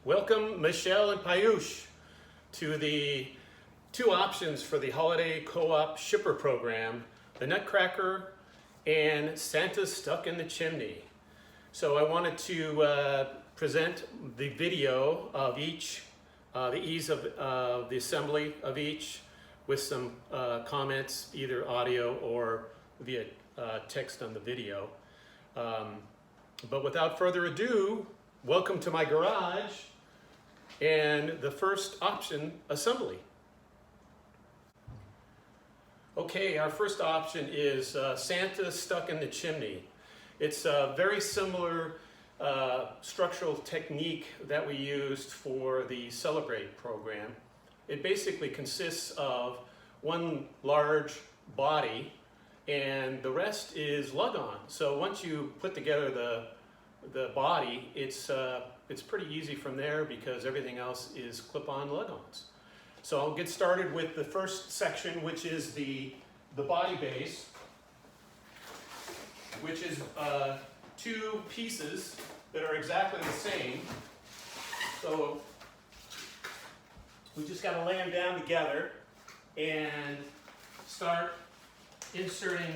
Welcome Michelle and Payush to the two options for the Holiday Co-op shipper program, the Nutcracker and Santa Stuck in the Chimney. So I wanted to present the video of each, the ease of the assembly of each with some comments, either audio or via text on the video. But without further ado, welcome to my garage and the first option, assembly. Okay, our first option is Santa Stuck in the Chimney. It's a very similar structural technique that we used for the Celebrate program. It basically consists of one large body and the rest is lug-on. So once you put together the body, it's pretty easy from there because everything else is clip-on lug-ons. So I'll get started with the first section, which is the body base, which is two pieces that are exactly the same. So we just got to lay them down together and start inserting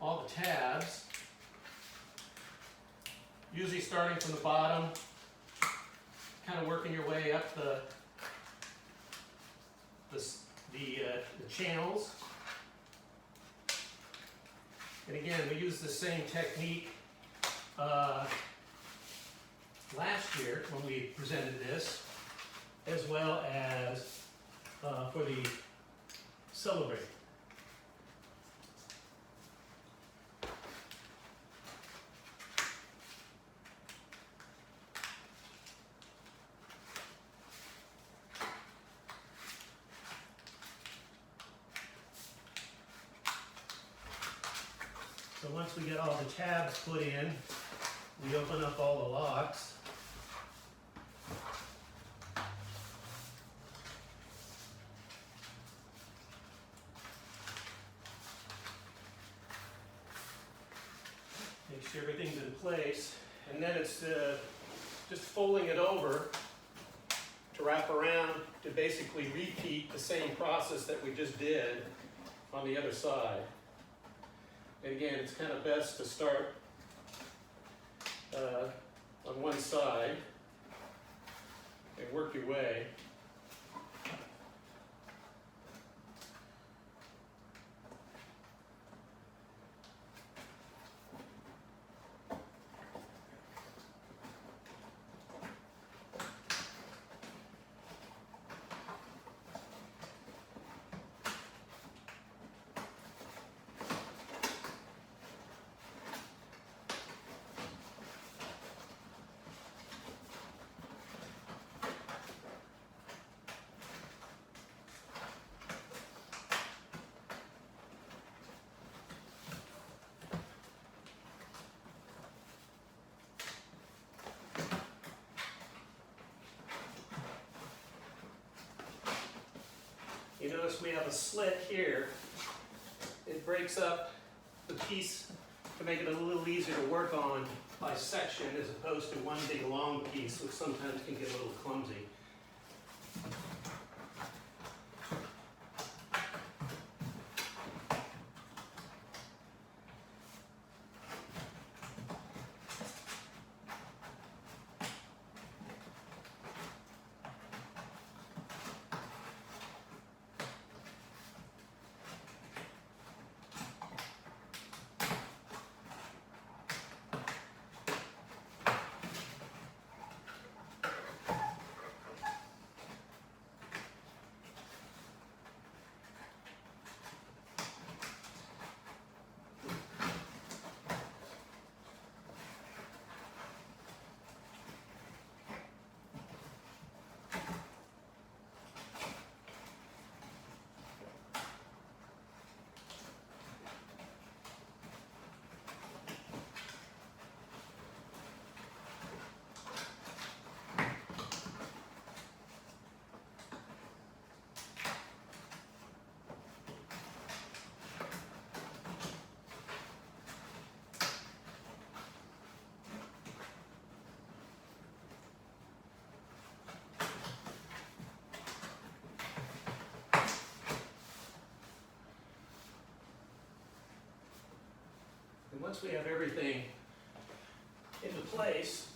all the tabs, usually starting from the bottom, kind of working your way up the channels. And again, we used the same technique last year when we presented this, as well as for the Celebrate. So once we get all the tabs put in, we open up all the locks. Make sure everything's in place, and then it's just folding it over to wrap around to basically repeat the same process that we just did on the other side. And again, it's kind of best to start on one side and work your way. You notice we have a slit here. It breaks up the piece to make it a little easier to work on by section as opposed to one big long piece, which sometimes can get a little clumsy. once we have everything into place,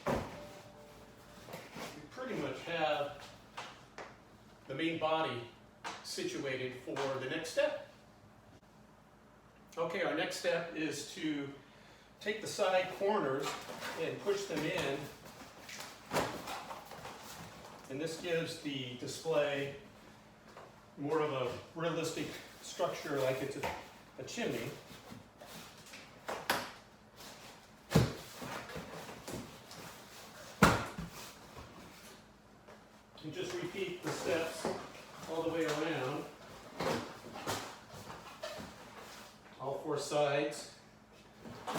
we pretty much have the main body situated for the next step. Okay, our next step is to take the side corners and push them in. And this gives the display more of a realistic structure, like it's a chimney. And just repeat the steps all the way around, all four sides. Are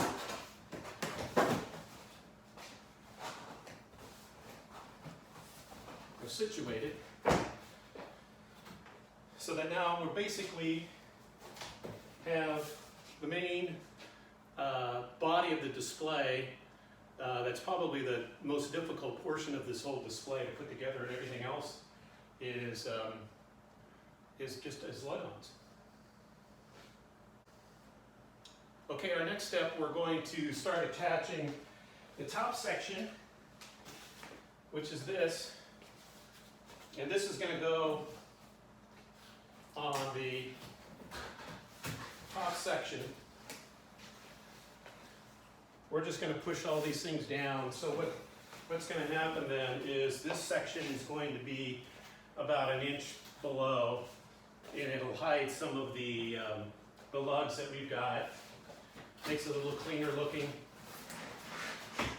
situated so that now we're basically have the main body of the display. That's probably the most difficult portion of this whole display to put together, and everything else is just as lug-ons. Okay, our next step, we're going to start attaching the top section, which is this, and this is going to go on the top section. We're just going to push all these things down. So what's going to happen then is this section is going to be about an inch below, and it'll hide some of the lugs that we've got. Makes it a little cleaner looking,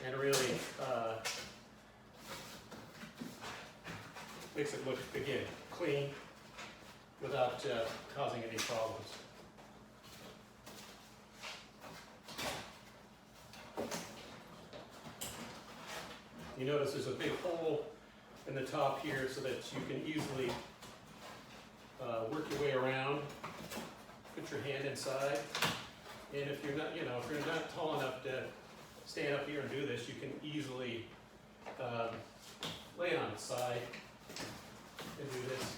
and really makes it look, again, clean without causing any problems. You notice there's a big hole in the top here so that you can easily work your way around, put your hand inside. And if you're not, if you're not tall enough to stand up here and do this, you can easily lay on its side and do this.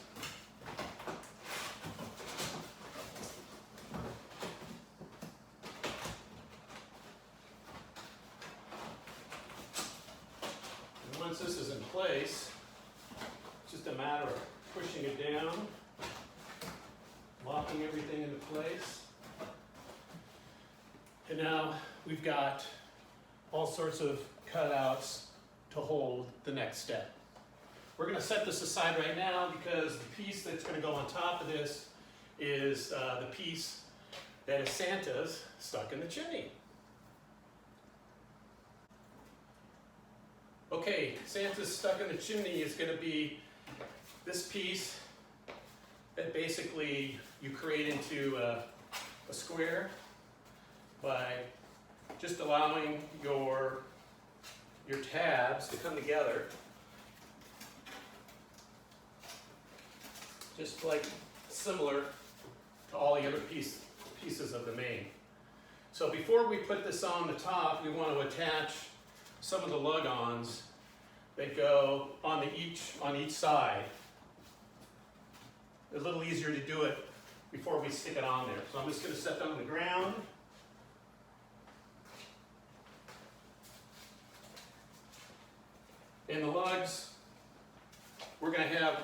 And once this is in place, it's just a matter of pushing it down, locking everything into place. And now we've got all sorts of cutouts to hold the next step. We're going to set this aside right now because the piece that's going to go on top of this is the piece that is Santa's stuck in the chimney. Okay, Santa's stuck in the chimney is going to be this piece that basically you create into a square by just allowing your tabs to come together, just like similar to all the other pieces of the main. So before we put this on the top, we want to attach some of the lug-ons that go on each side. A little easier to do it before we stick it on there. So I'm just going to set them on the ground. And the lugs, we're going to have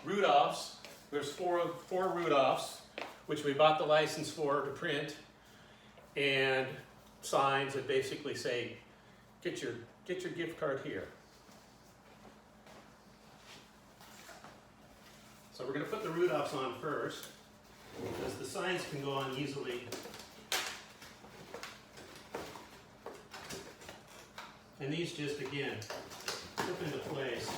root-offs. There's four root-offs, which we bought the license for to print, and signs that basically say, get your gift card here. So we're going to put the root-offs on first, because the signs can go on easily. And these just, again, flip into place.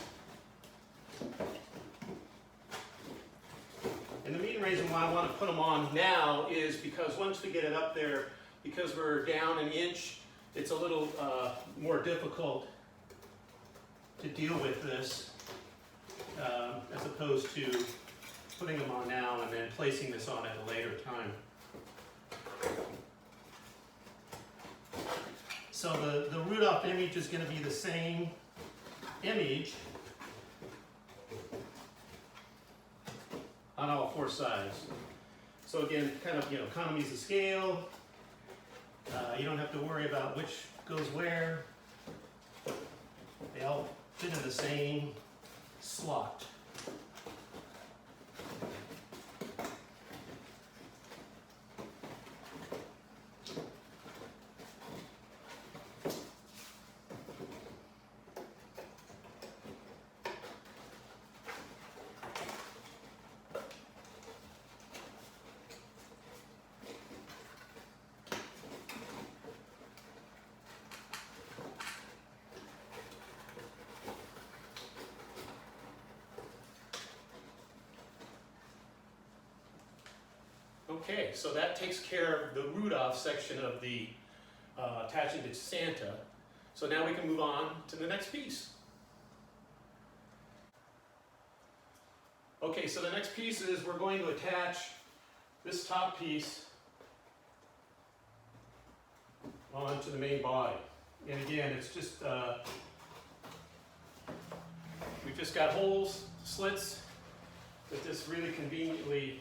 And the main reason why I want to put them on now is because once we get it up there, because we're down an inch, it's a little more difficult to deal with this as opposed to putting them on now and then placing this on at a later time. So the root-off image is going to be the same image on all four sides. So again, kind of, economies of scale, You don't have to worry about which goes where. They all fit in the same slot. Okay, so that takes care of the Rudolph section of the attaching to Santa. So now we can move on to the next piece. Okay, so the next piece is we're going to attach this top piece onto the main body. And again, it's just, we've just got holes, slits, that this really conveniently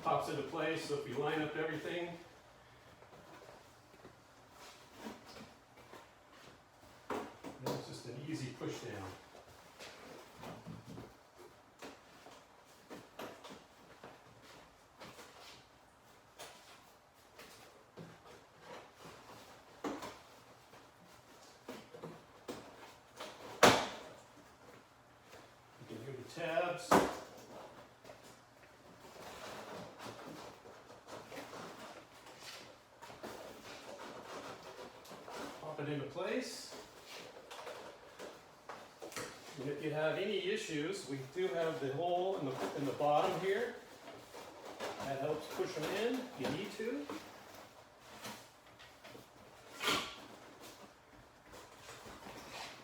pops into place. So if we line up everything, it's just an easy push down. You can hear the tabs. It into place. And if you have any issues, we do have the hole in the bottom here. That helps push them in if you need to.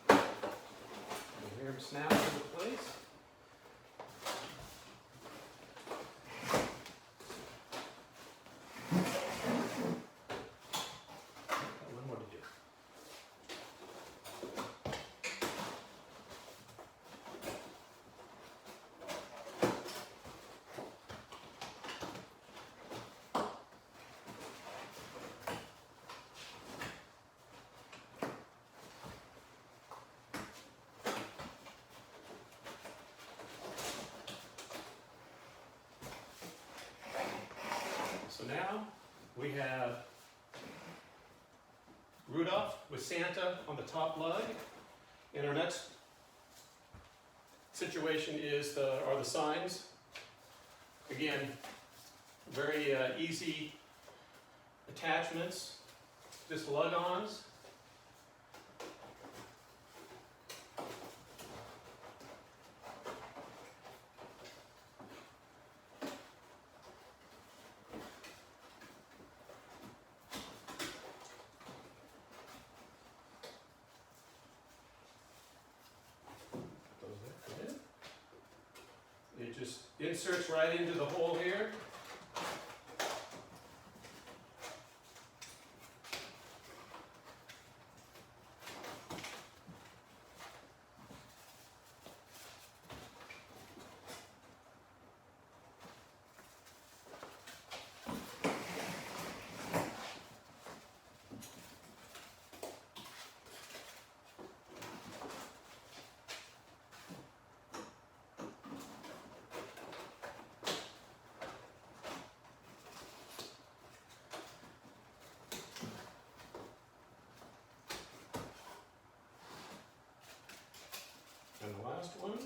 You hear them snap into place. So now we have Rudolph with Santa on the top lug, and our next situation are the signs. Again, very easy attachments, just lug-ons. It just inserts right into the hole here. And the last one.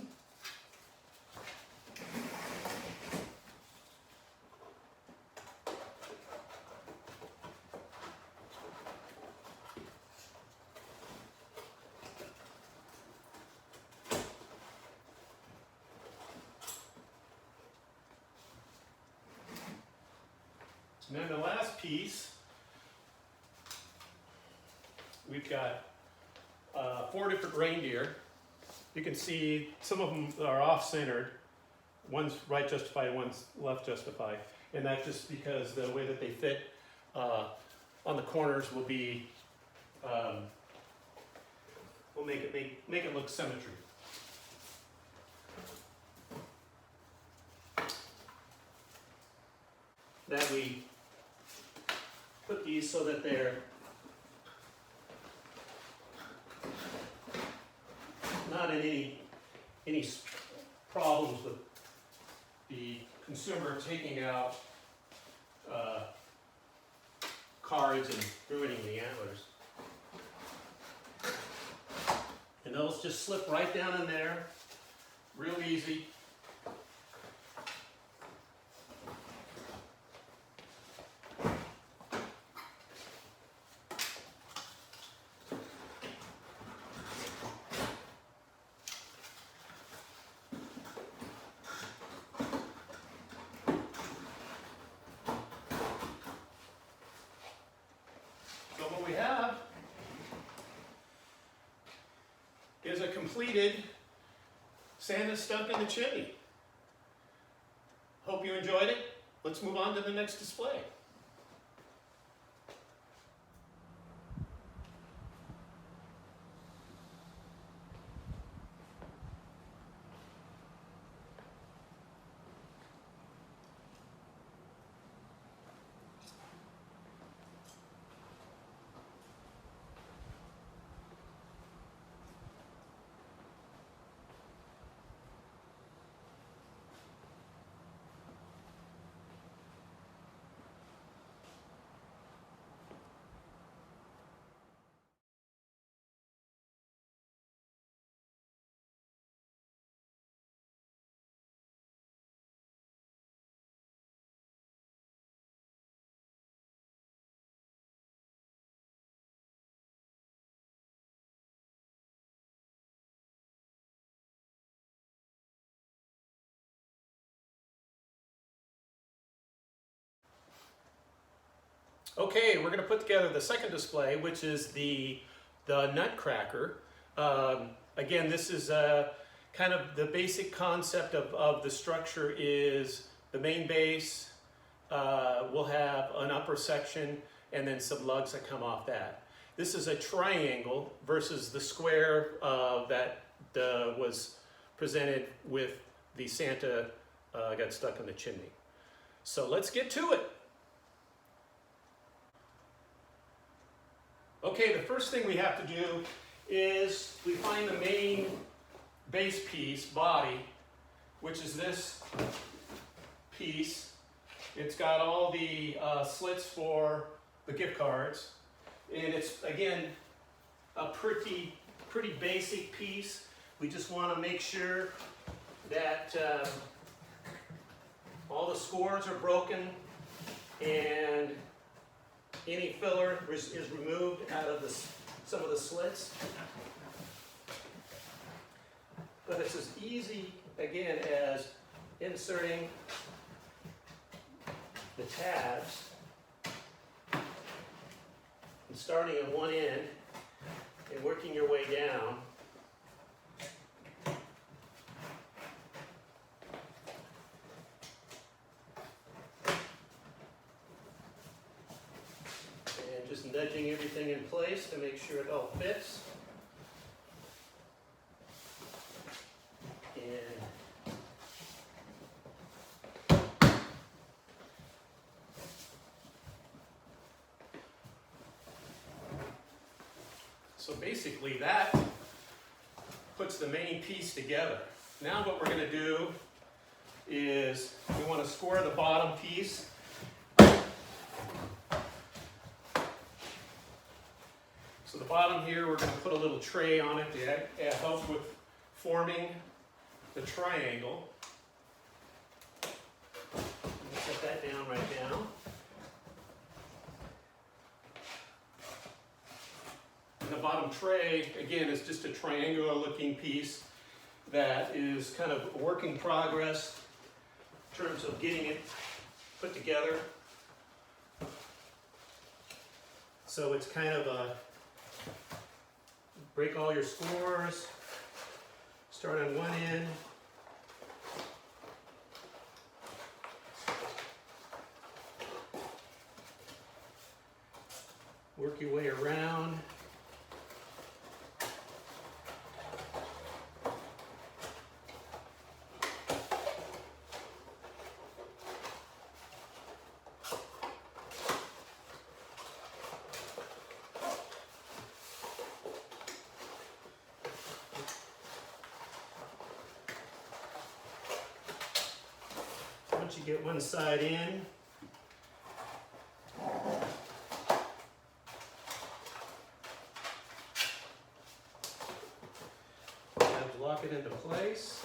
And then the last piece, we've got 4 different reindeer. You can see some of them are off-centered. One's right justified, one's left justified. And that's just because the way that they fit on the corners will be, will make it look symmetry. Then we put these so that they're not in any problems with the consumer taking out cards and ruining the antlers. And those just slip right down in there, real easy. So what we have is a completed Santa stuck in the chimney. Hope you enjoyed it. Let's move on to the next display. Okay, we're going to put together the second display, which is the Nutcracker. Again, this is kind of the basic concept of the structure is the main base will have an upper section and then some lugs that come off that. This is a triangle versus the square that was presented with the Santa got stuck in the chimney. So let's get to it. Okay, the first thing we have to do is we find the main base piece, body, which is this piece. It's got all the slits for the gift cards. And it's, again, a pretty basic piece. We just want to make sure that all the scores are broken and any filler is removed out of some of the slits. But it's as easy, again, as inserting the tabs and starting at one end and working your way down. Just nudging everything in place to make sure it all fits. And so basically that puts the main piece together. Now what we're going to do is we want to score the bottom piece. So the bottom here, we're going to put a little tray on it to help with forming the triangle. Set that down right now. And the bottom tray, again, is just a triangular looking piece that is kind of a work in progress in terms of getting it put together. So it's kind of a break all your scores, start on one end, work your way around. once you get one side in, lock it into place.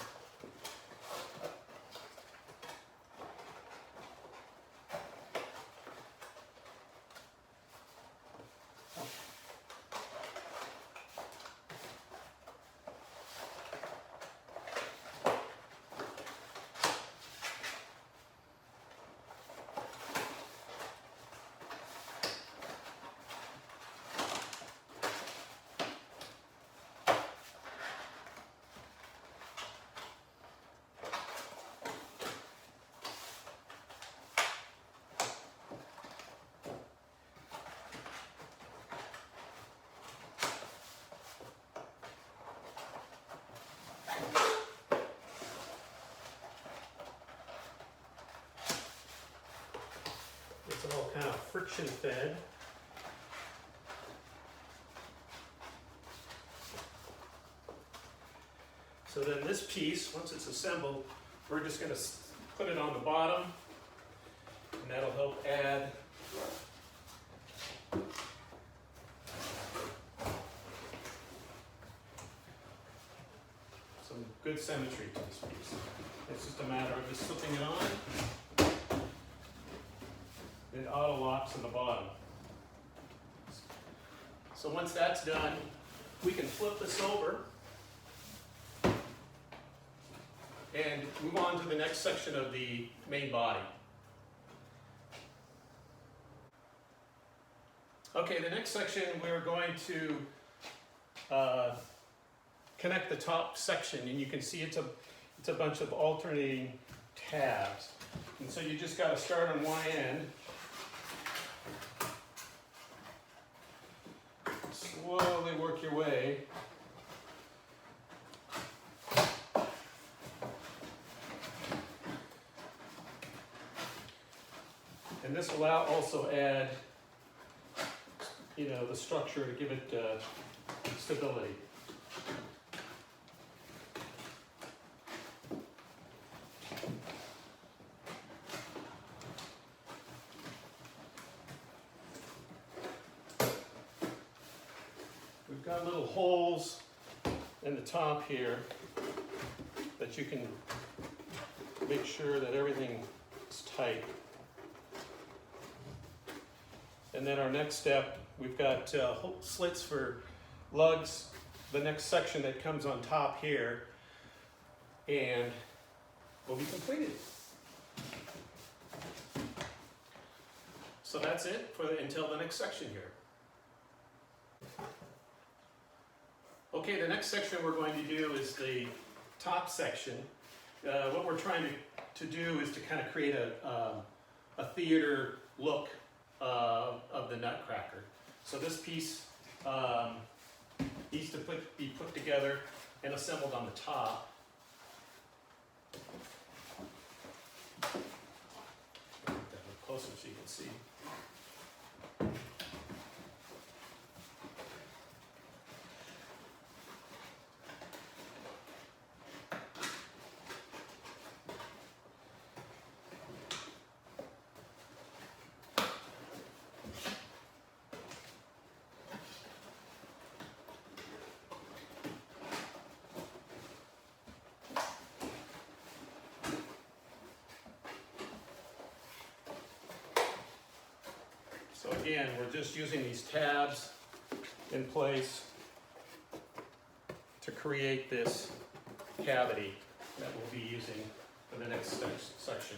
It's all kind of friction fed. So then this piece, once it's assembled, we're just going to put it on the bottom, and that'll help add some good symmetry to this piece. It's just a matter of just slipping it on. It auto locks in the bottom. So once that's done, we can flip this over and move on to the next section of the main body. Okay, the next section we're going to connect the top section, and you can see it's a bunch of alternating tabs. And so you just got to start on one end. Slowly work your way. And this will also add, the structure to give it stability. We've got little holes in the top here that you can make sure that everything is tight. And then our next step, we've got slits for lugs, the next section that comes on top here, and will be completed. So that's it until the next section here. Okay, the next section we're going to do is the top section. What we're trying to do is to kind of create a theater look of the Nutcracker. So this piece needs to be put together and assembled on the top. Get that a little closer so you can see. So again, we're just using these tabs in place to create this cavity that we'll be using for the next section.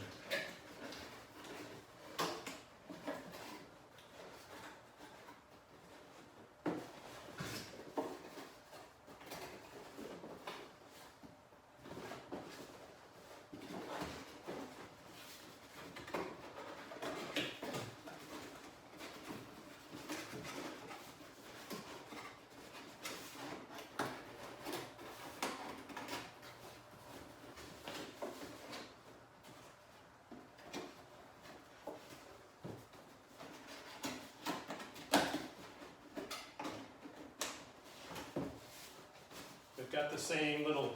Got the same little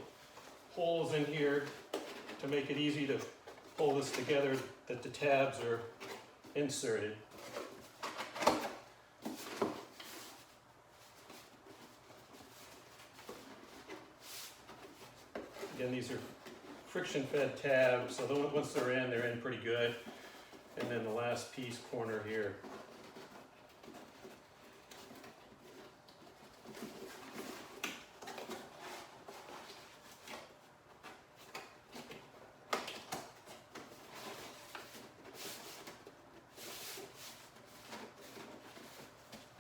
holes in here to make it easy to pull this together that the tabs are inserted. Again, these are friction-fed tabs, so once they're in pretty good. And then the last piece corner here.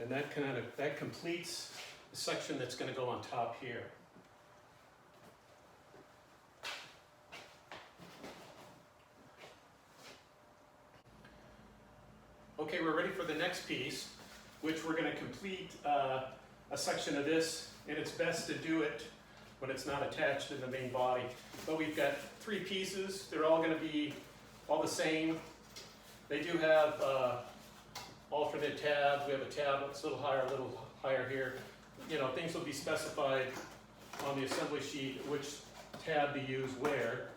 And that completes the section that's going to go on top here. Okay, we're ready for the next piece, which we're going to complete a section of this, and it's best to do it when it's not attached to the main body. But we've got 3 pieces. They're all going to be all the same. They do have alternate tabs. We have a tab that's a little higher here. You know, things will be specified on the assembly sheet which tab to use where.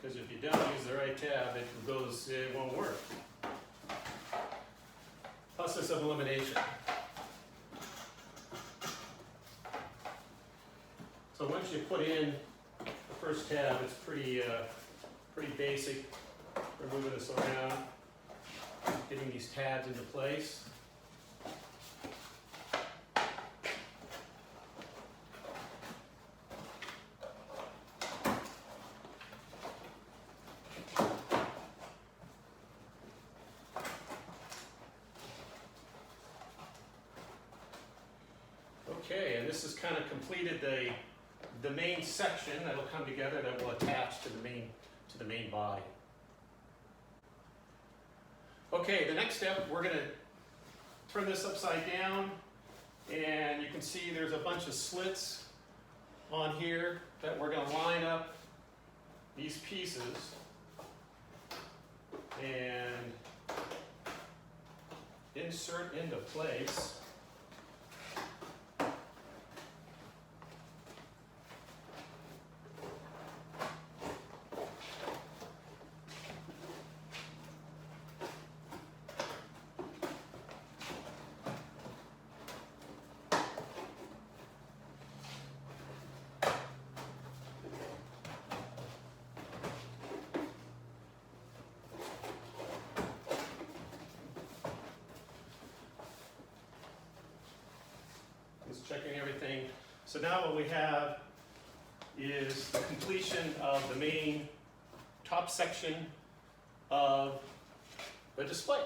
Because if you don't use the right tab, it won't work. Process of elimination. So once you put in the first tab, it's pretty basic. We're moving this around, getting these tabs into place. Okay, and this has kind of completed the main section that'll come together that will attach to the main body. Okay, the next step, we're going to turn this upside down, and you can see there's a bunch of slits on here that we're going to line up these pieces and insert into place. Checking everything. So now what we have is the completion of the main top section of the display.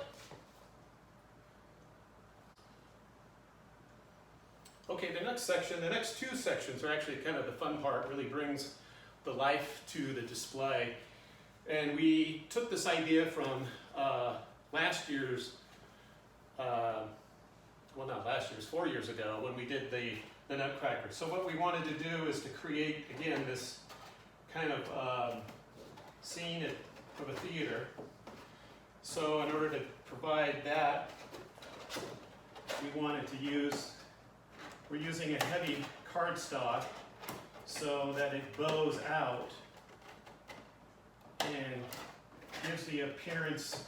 Okay, the next section, the next 2 sections are actually kind of the fun part, really brings the life to the display. And we took this idea from last year's well, not last year's, 4 years ago when we did the Nutcracker. So what we wanted to do is to create, again, this kind of scene of a theater. So in order to provide that, we're using a heavy cardstock so that it bows out and gives the appearance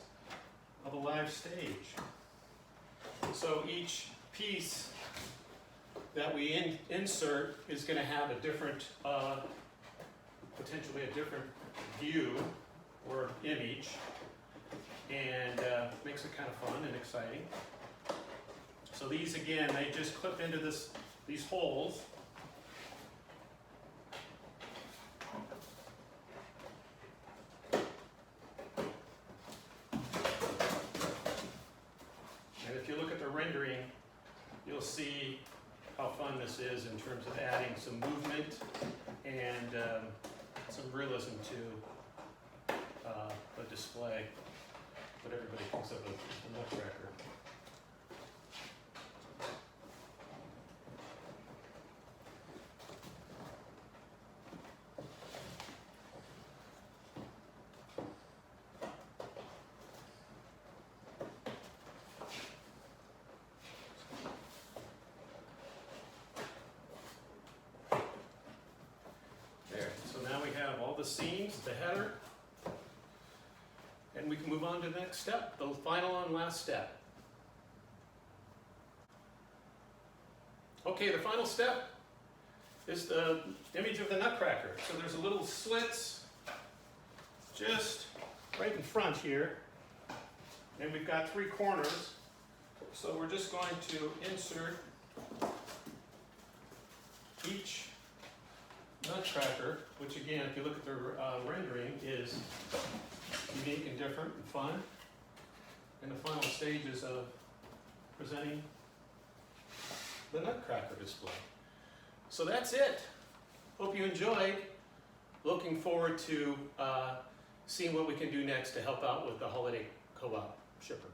of a live stage. So each piece that we insert is going to have a different, potentially a different view or image, and makes it kind of fun and exciting. So these, again, they just clip into these holes. Rendering, you'll see how fun this is in terms of adding some movement and some realism to the display, what everybody thinks of as the Nutcracker. the seams, the header, and we can move on to the next step, the final and last step. Okay, the final step is the image of the nutcracker. So there's a little slits just right in front here, and we've got 3 corners. So we're just going to insert each nutcracker, which again, if you look at the rendering, is unique and different and fun, in the final stages of presenting the nutcracker display. So that's it. Hope you enjoyed. Looking forward to seeing what we can do next to help out with the Holiday Co-op shipper.